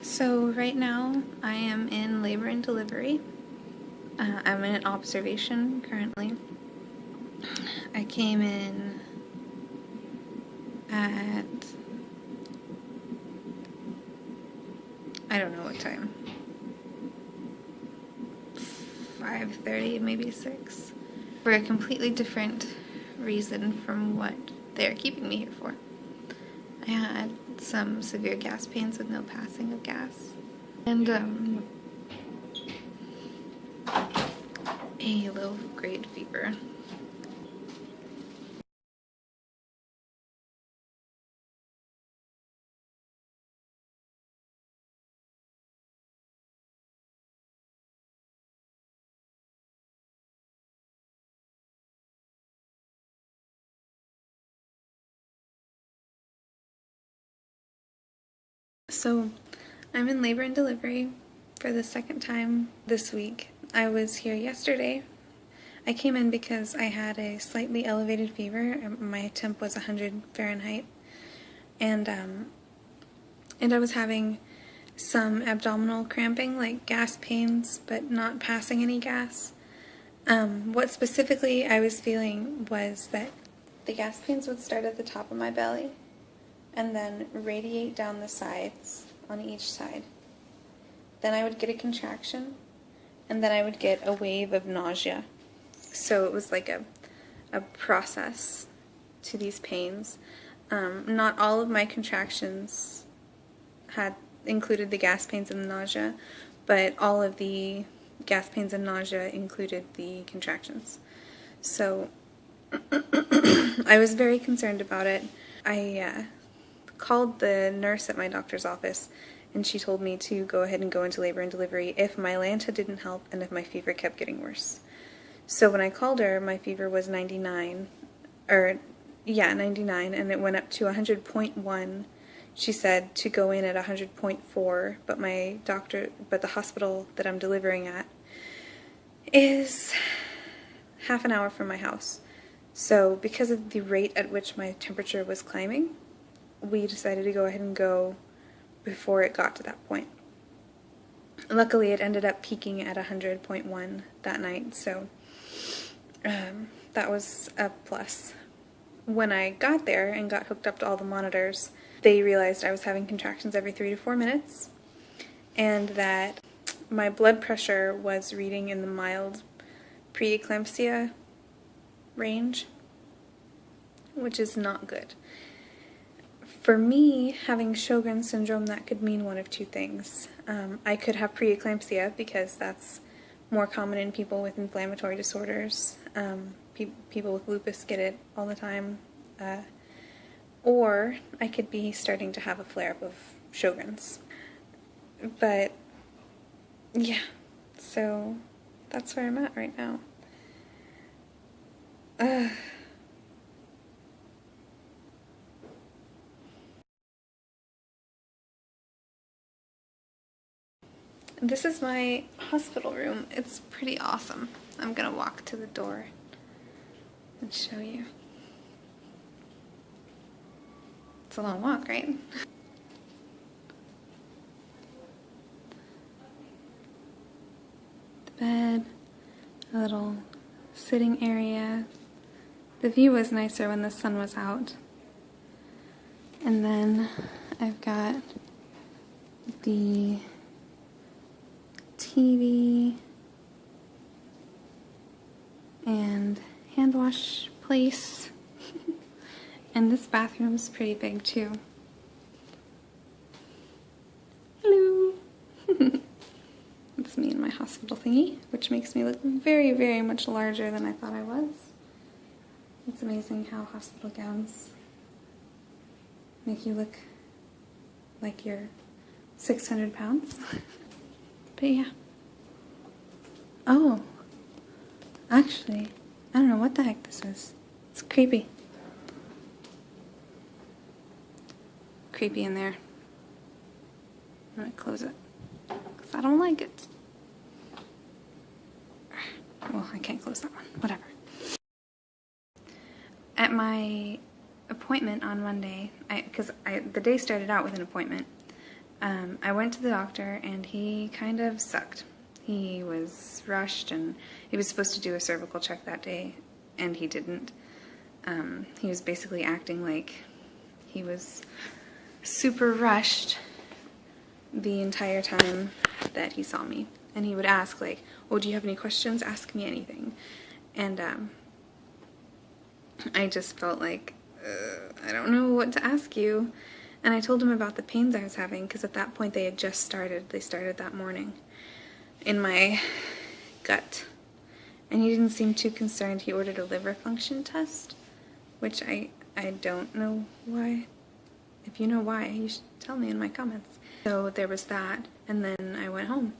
So right now I am in labor and delivery. I'm in observation currently. I came in at, I don't know what time, 5:30, maybe 6, for a completely different reason from what they're keeping me here for. I had some severe gas pains with no passing of gas, and a low-grade fever. So I'm in labor and delivery for the second time this week. I was here yesterday. I came in because I had a slightly elevated fever. My temp was 100 Fahrenheit, and I was having some abdominal cramping, like gas pains, but not passing any gas. What specifically I was feeling was that the gas pains would start at the top of my belly and then radiate down the sides on each side. Then I would get a contraction, and then I would get a wave of nausea. So it was like a process to these pains. Not all of my contractions had included the gas pains and the nausea, but all of the gas pains and nausea included the contractions. So I was very concerned about it. I called the nurse at my doctor's office, and she told me to go ahead and go into labor and delivery if my Lanta didn't help and if my fever kept getting worse. So when I called her, my fever was 99, and it went up to 100.1. She said to go in at 100.4, but the hospital that I'm delivering at is half an hour from my house. So because of the rate at which my temperature was climbing, we decided to go ahead and go before it got to that point. Luckily, it ended up peaking at 100.1 that night, so that was a plus. When I got there and got hooked up to all the monitors, they realized I was having contractions every 3 to 4 minutes, and that my blood pressure was reading in the mild Pre-eclampsia range, which is not good. For me, having Sjogren syndrome, that could mean one of two things. I could have Preeclampsia, because that's more common in people with inflammatory disorders. People with lupus get it all the time. Or I could be starting to have a flare-up of Sjogren's. But, yeah, so that's where I'm at right now. This is my hospital room. It's pretty awesome. I'm gonna walk to the door and show you. It's a long walk, right? The bed, a little sitting area. The view was nicer when the sun was out. And then I've got the TV and hand wash place. And this bathroom's pretty big too. Hello! It's me in my hospital thingy, which makes me look very, very much larger than I thought I was. It's amazing how hospital gowns make you look like you're 600 pounds. But yeah. Oh, actually, I don't know what the heck this is. It's creepy. Creepy in there. I'm gonna close it, because I don't like it. Well, I can't close that one. Whatever. At my appointment on Monday, the day started out with an appointment, I went to the doctor and he kind of sucked. He was rushed and he was supposed to do a cervical check that day and he didn't. He was basically acting like he was super rushed the entire time that he saw me. And he would ask like, oh, do you have any questions? Ask me anything. And I just felt like, I don't know what to ask you. And I told him about the pains I was having, because at that point they had just started. They started that morning in my gut. And he didn't seem too concerned. He ordered a liver function test, which I don't know why. If you know why, you should tell me in my comments. So there was that, and then I went home.